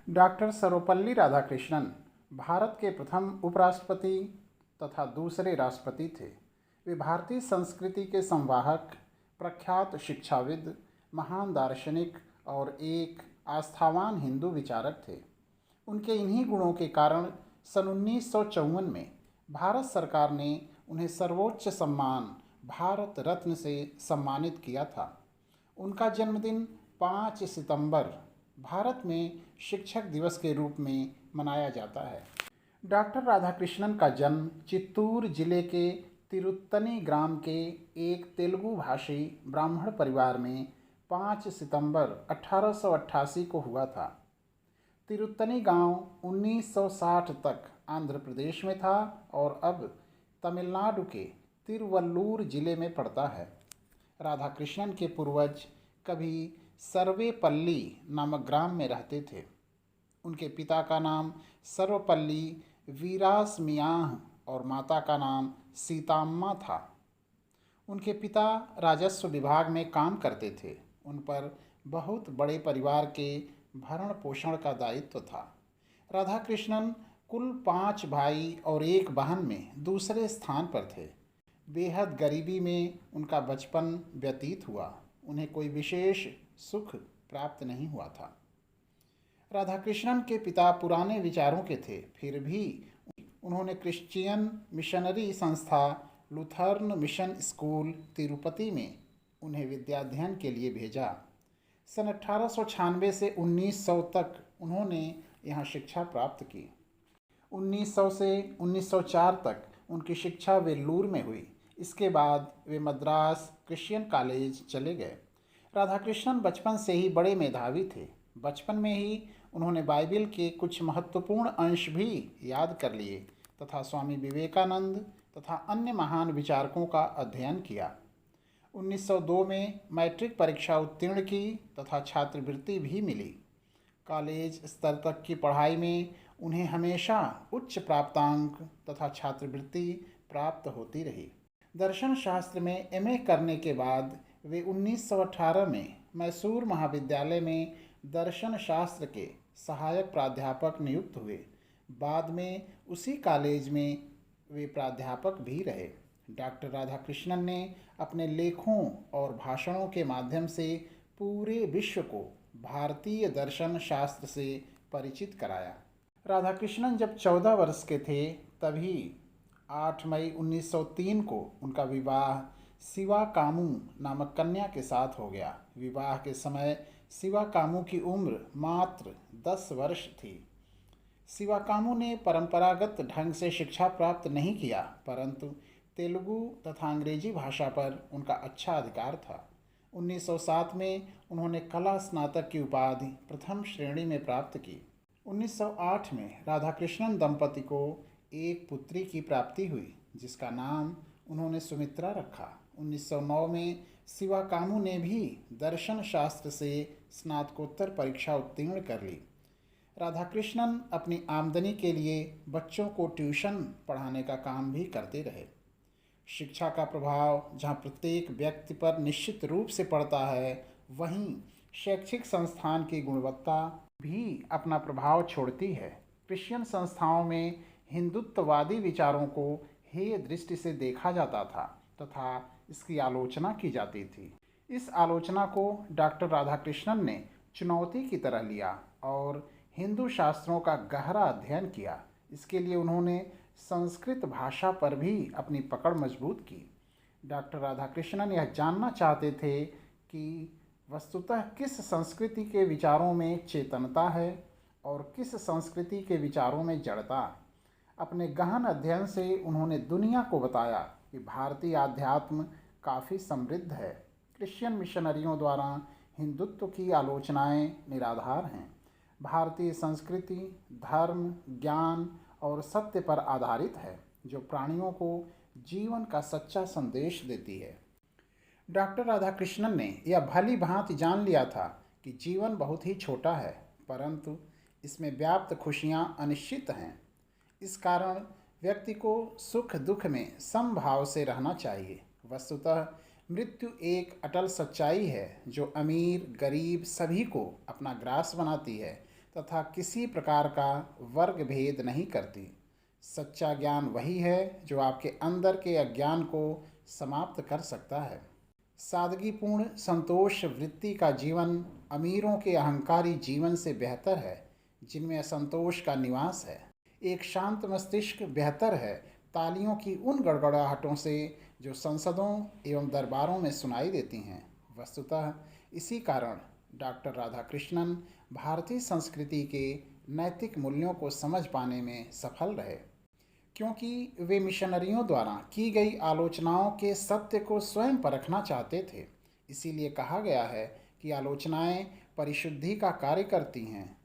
Doctor Sarvepalli Radhakrishnan Bharat के प्रथम उपराष्ट्रपति तथा दूसरे राष्ट्रपति थे। वे भारतीय संस्कृति के संवाहक, प्रख्यात शिक्षाविद, महान दार्शनिक और एक आस्थावान हिंदू विचारक थे। उनके इन्हीं गुणों के कारण सन 1954 में भारत सरकार ने उन्हें सर्वोच्च सम्मान भारत रत्न से सम्मानित किया था। उनका जन्मदिन 5 सितंबर भारत में शिक्षक दिवस के रूप में मनाया जाता है। डॉक्टर राधाकृष्णन का जन्म चित्तूर जिले के तिरुत्तनी ग्राम के एक तेलुगु भाषी ब्राह्मण परिवार में 5 सितंबर 1888 को हुआ था। तिरुत्तनी गांव 1960 तक आंध्र प्रदेश में था और अब तमिलनाडु के तिरुवल्लूर जिले में पड़ता है। राधाकृष्णन के पूर्वज कभी सर्वेपल्ली नामक ग्राम में रहते थे। उनके पिता का नाम सर्वपल्ली वीरास्मियाह और माता का नाम सीताम्मा था। उनके पिता राजस्व विभाग में काम करते थे। उन पर बहुत बड़े परिवार के भरण पोषण का दायित्व था। राधाकृष्णन कुल 5 भाई और 1 बहन में दूसरे स्थान पर थे। बेहद गरीबी में उनका बचपन व्यतीत हुआ। उन्हें कोई विशेष सुख प्राप्त नहीं हुआ था। राधाकृष्णन के पिता पुराने विचारों के थे, फिर भी उन्होंने क्रिश्चियन मिशनरी संस्था लुथर्न मिशन स्कूल तिरुपति में उन्हें विद्याध्ययन के लिए भेजा। सन 1896 से 1900 तक उन्होंने यहाँ शिक्षा प्राप्त की। 1900 से 1904 तक उनकी शिक्षा वेल्लूर में हुई। इसके बाद वे मद्रास क्रिश्चियन कॉलेज चले गए। राधाकृष्णन बचपन से ही बड़े मेधावी थे। बचपन में ही उन्होंने बाइबिल के कुछ महत्वपूर्ण अंश भी याद कर लिए तथा स्वामी विवेकानंद तथा अन्य महान विचारकों का अध्ययन किया। 1902 में मैट्रिक परीक्षा उत्तीर्ण की तथा छात्रवृत्ति भी मिली। कॉलेज स्तर तक की पढ़ाई में उन्हें हमेशा उच्च प्राप्तांक तथा छात्रवृत्ति प्राप्त होती रही। दर्शन शास्त्र में एमए करने के बाद वे 1918 में मैसूर महाविद्यालय में दर्शन शास्त्र के सहायक प्राध्यापक नियुक्त हुए। बाद में उसी कॉलेज में वे प्राध्यापक भी रहे। डॉक्टर राधाकृष्णन ने अपने लेखों और भाषणों के माध्यम से पूरे विश्व को भारतीय दर्शन शास्त्र से परिचित कराया। राधाकृष्णन जब 14 वर्ष के थे तभी 8 मई 1903 को उनका विवाह शिवा कामू नामक कन्या के साथ हो गया। विवाह के समय शिवा कामू की उम्र मात्र 10 वर्ष थी। शिवा कामू ने परंपरागत ढंग से शिक्षा प्राप्त नहीं किया, परंतु तेलुगु तथा अंग्रेजी भाषा पर उनका अच्छा अधिकार था। 1907 में उन्होंने कला स्नातक की उपाधि प्रथम श्रेणी में प्राप्त की। 1908 में राधाकृष्णन दंपति को एक पुत्री की प्राप्ति हुई, जिसका नाम उन्होंने सुमित्रा रखा। 1909 में शिवा कामू ने भी दर्शन शास्त्र से स्नातकोत्तर परीक्षा उत्तीर्ण कर ली। राधाकृष्णन अपनी आमदनी के लिए बच्चों को ट्यूशन पढ़ाने का काम भी करते रहे। शिक्षा का प्रभाव जहाँ प्रत्येक व्यक्ति पर निश्चित रूप से पड़ता है, वहीं शैक्षिक संस्थान की गुणवत्ता भी अपना प्रभाव छोड़ती है। क्रिश्चियन संस्थाओं में हिंदुत्ववादी विचारों को हेय दृष्टि से देखा जाता था तथा इसकी आलोचना की जाती थी। इस आलोचना को डॉक्टर राधाकृष्णन ने चुनौती की तरह लिया और हिंदू शास्त्रों का गहरा अध्ययन किया। इसके लिए उन्होंने संस्कृत भाषा पर भी अपनी पकड़ मजबूत की। डॉक्टर राधाकृष्णन यह जानना चाहते थे कि वस्तुतः किस संस्कृति के विचारों में चेतनता है और किस संस्कृति के विचारों में जड़ता। अपने गहन अध्ययन से उन्होंने दुनिया को बताया कि भारतीय आध्यात्म काफ़ी समृद्ध है। क्रिश्चियन मिशनरियों द्वारा हिंदुत्व की आलोचनाएं निराधार हैं। भारतीय संस्कृति धर्म, ज्ञान और सत्य पर आधारित है, जो प्राणियों को जीवन का सच्चा संदेश देती है। डॉक्टर राधाकृष्णन ने यह भली भांति जान लिया था कि जीवन बहुत ही छोटा है, परंतु इसमें व्याप्त खुशियाँ अनिश्चित हैं। इस कारण व्यक्ति को सुख दुख में समभाव से रहना चाहिए। वस्तुतः मृत्यु एक अटल सच्चाई है जो अमीर गरीब सभी को अपना ग्रास बनाती है तथा किसी प्रकार का वर्ग भेद नहीं करती। सच्चा ज्ञान वही है जो आपके अंदर के अज्ञान को समाप्त कर सकता है। सादगीपूर्ण संतोष वृत्ति का जीवन अमीरों के अहंकारी जीवन से बेहतर है, जिनमें असंतोष का निवास है। एक शांत मस्तिष्क बेहतर है तालियों की उन गड़गड़ाहटों से जो संसदों एवं दरबारों में सुनाई देती हैं। वस्तुतः इसी कारण डॉक्टर राधाकृष्णन भारतीय संस्कृति के नैतिक मूल्यों को समझ पाने में सफल रहे, क्योंकि वे मिशनरियों द्वारा की गई आलोचनाओं के सत्य को स्वयं परखना चाहते थे। इसीलिए कहा गया है कि आलोचनाएं परिशुद्धि का कार्य करती हैं।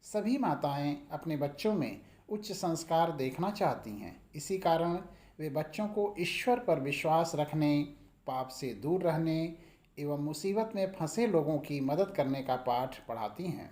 सभी माताएं अपने बच्चों में उच्च संस्कार देखना चाहती हैं। इसी कारण वे बच्चों को ईश्वर पर विश्वास रखने, पाप से दूर रहने एवं मुसीबत में फंसे लोगों की मदद करने का पाठ पढ़ाती हैं।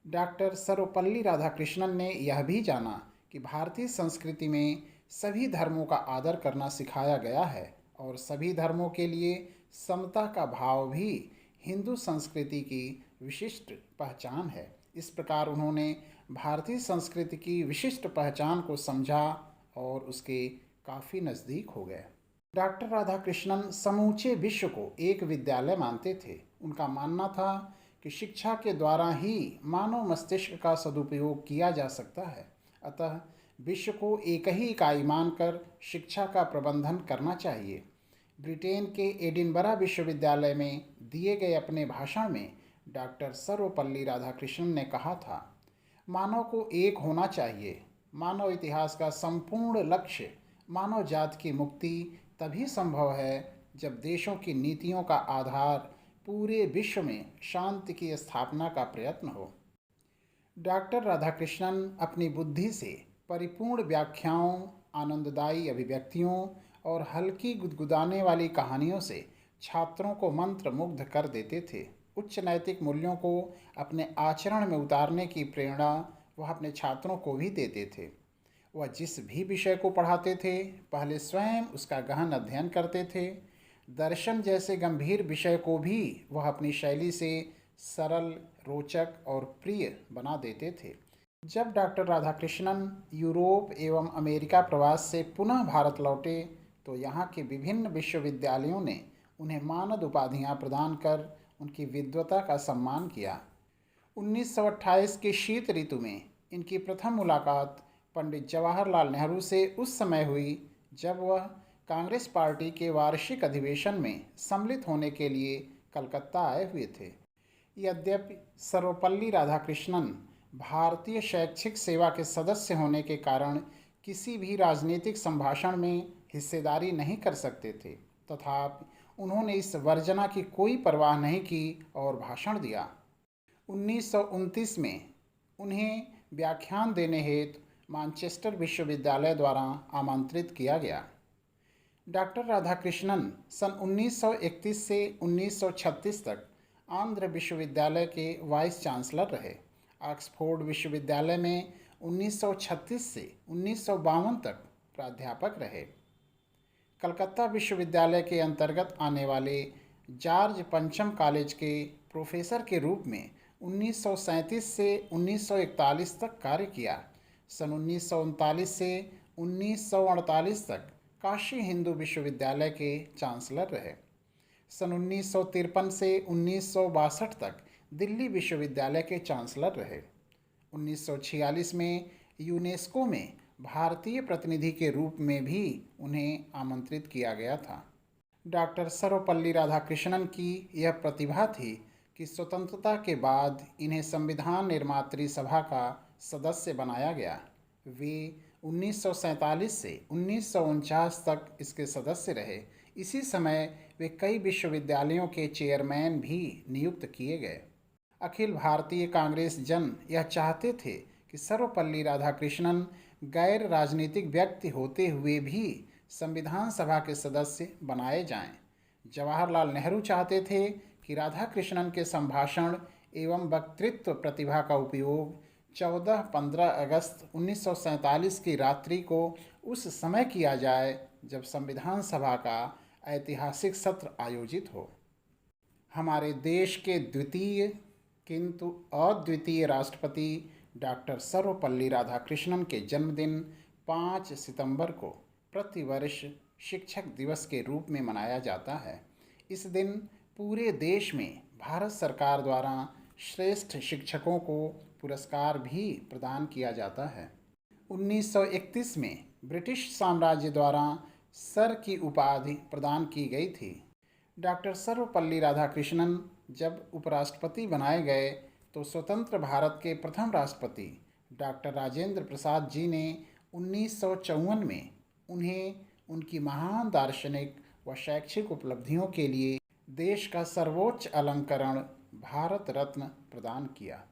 डॉक्टर सर्वपल्ली राधाकृष्णन ने यह भी जाना कि भारतीय संस्कृति में सभी धर्मों का आदर करना सिखाया गया है और सभी धर्मों के लिए समता का भाव भी हिंदू संस्कृति की विशिष्ट पहचान है। इस प्रकार उन्होंने भारतीय संस्कृति की विशिष्ट पहचान को समझा और उसके काफ़ी नज़दीक हो गए। डॉक्टर राधाकृष्णन समूचे विश्व को एक विद्यालय मानते थे। उनका मानना था कि शिक्षा के द्वारा ही मानव मस्तिष्क का सदुपयोग किया जा सकता है। अतः विश्व को एक ही इकाई मानकर शिक्षा का प्रबंधन करना चाहिए। ब्रिटेन के एडिनबरा विश्वविद्यालय में दिए गए अपने भाषण में डॉक्टर सर्वपल्ली राधाकृष्णन ने कहा था, मानव को एक होना चाहिए। मानव इतिहास का संपूर्ण लक्ष्य मानव जाति की मुक्ति तभी संभव है जब देशों की नीतियों का आधार पूरे विश्व में शांति की स्थापना का प्रयत्न हो। डॉक्टर राधाकृष्णन अपनी बुद्धि से परिपूर्ण व्याख्याओं, आनंददायी अभिव्यक्तियों और हल्की गुदगुदाने वाली कहानियों से छात्रों को मंत्र मुग्ध कर देते थे। उच्च नैतिक मूल्यों को अपने आचरण में उतारने की प्रेरणा वह अपने छात्रों को भी देते थे। वह जिस भी विषय को पढ़ाते थे पहले स्वयं उसका गहन अध्ययन करते थे। दर्शन जैसे गंभीर विषय को भी वह अपनी शैली से सरल, रोचक और प्रिय बना देते थे। जब डॉक्टर राधाकृष्णन यूरोप एवं अमेरिका प्रवास से पुनः भारत लौटे तो यहाँ के विभिन्न विश्वविद्यालयों ने उन्हें मानद उपाधियाँ प्रदान कर उनकी विद्वता का सम्मान किया। 1928 के शीत ऋतु में इनकी प्रथम मुलाकात पंडित जवाहरलाल नेहरू से उस समय हुई जब वह कांग्रेस पार्टी के वार्षिक अधिवेशन में सम्मिलित होने के लिए कलकत्ता आए हुए थे। यद्यपि सर्वपल्ली राधाकृष्णन भारतीय शैक्षिक सेवा के सदस्य होने के कारण किसी भी राजनीतिक संभाषण में हिस्सेदारी नहीं कर सकते थे, तथापि उन्होंने इस वर्जना की कोई परवाह नहीं की और भाषण दिया। 1929 में उन्हें व्याख्यान देने हेतु मैनचेस्टर विश्वविद्यालय द्वारा आमंत्रित किया गया। डॉक्टर राधाकृष्णन सन 1931 से 1936 तक आंध्र विश्वविद्यालय के वाइस चांसलर रहे। ऑक्सफोर्ड विश्वविद्यालय में 1936 से 1952 तक प्राध्यापक रहे। कलकत्ता विश्वविद्यालय के अंतर्गत आने वाले जॉर्ज पंचम कॉलेज के प्रोफेसर के रूप में 1937 से 1941 तक कार्य किया। सन 1939 से 1948 तक काशी हिंदू विश्वविद्यालय के चांसलर रहे। सन 1953 से 1962 तक दिल्ली विश्वविद्यालय के चांसलर रहे। 1946 में यूनेस्को में भारतीय प्रतिनिधि के रूप में भी उन्हें आमंत्रित किया गया था। डॉक्टर सर्वपल्ली राधाकृष्णन की यह प्रतिभा थी कि स्वतंत्रता के बाद इन्हें संविधान निर्मात्री सभा का सदस्य बनाया गया। वे 1947 से 1949 तक इसके सदस्य रहे। इसी समय वे कई विश्वविद्यालयों के चेयरमैन भी नियुक्त किए गए। अखिल भारतीय कांग्रेस जन यह चाहते थे कि सर्वपल्ली राधाकृष्णन गैर राजनीतिक व्यक्ति होते हुए भी संविधान सभा के सदस्य बनाए जाएं। जवाहरलाल नेहरू चाहते थे कि राधाकृष्णन के संभाषण एवं वक्तृत्व प्रतिभा का उपयोग 14-15 अगस्त 1947 की रात्रि को उस समय किया जाए जब संविधान सभा का ऐतिहासिक सत्र आयोजित हो। हमारे देश के द्वितीय किंतु अद्वितीय राष्ट्रपति डॉक्टर सर्वपल्ली राधाकृष्णन के जन्मदिन 5 सितंबर को प्रतिवर्ष शिक्षक दिवस के रूप में मनाया जाता है। इस दिन पूरे देश में भारत सरकार द्वारा श्रेष्ठ शिक्षकों को पुरस्कार भी प्रदान किया जाता है। 1931 में ब्रिटिश साम्राज्य द्वारा सर की उपाधि प्रदान की गई थी। डॉक्टर सर्वपल्ली राधाकृष्णन जब उपराष्ट्रपति बनाए गए तो स्वतंत्र भारत के प्रथम राष्ट्रपति डॉक्टर राजेंद्र प्रसाद जी ने 1954 में उन्हें उनकी महान दार्शनिक व शैक्षिक उपलब्धियों के लिए देश का सर्वोच्च अलंकरण भारत रत्न प्रदान किया।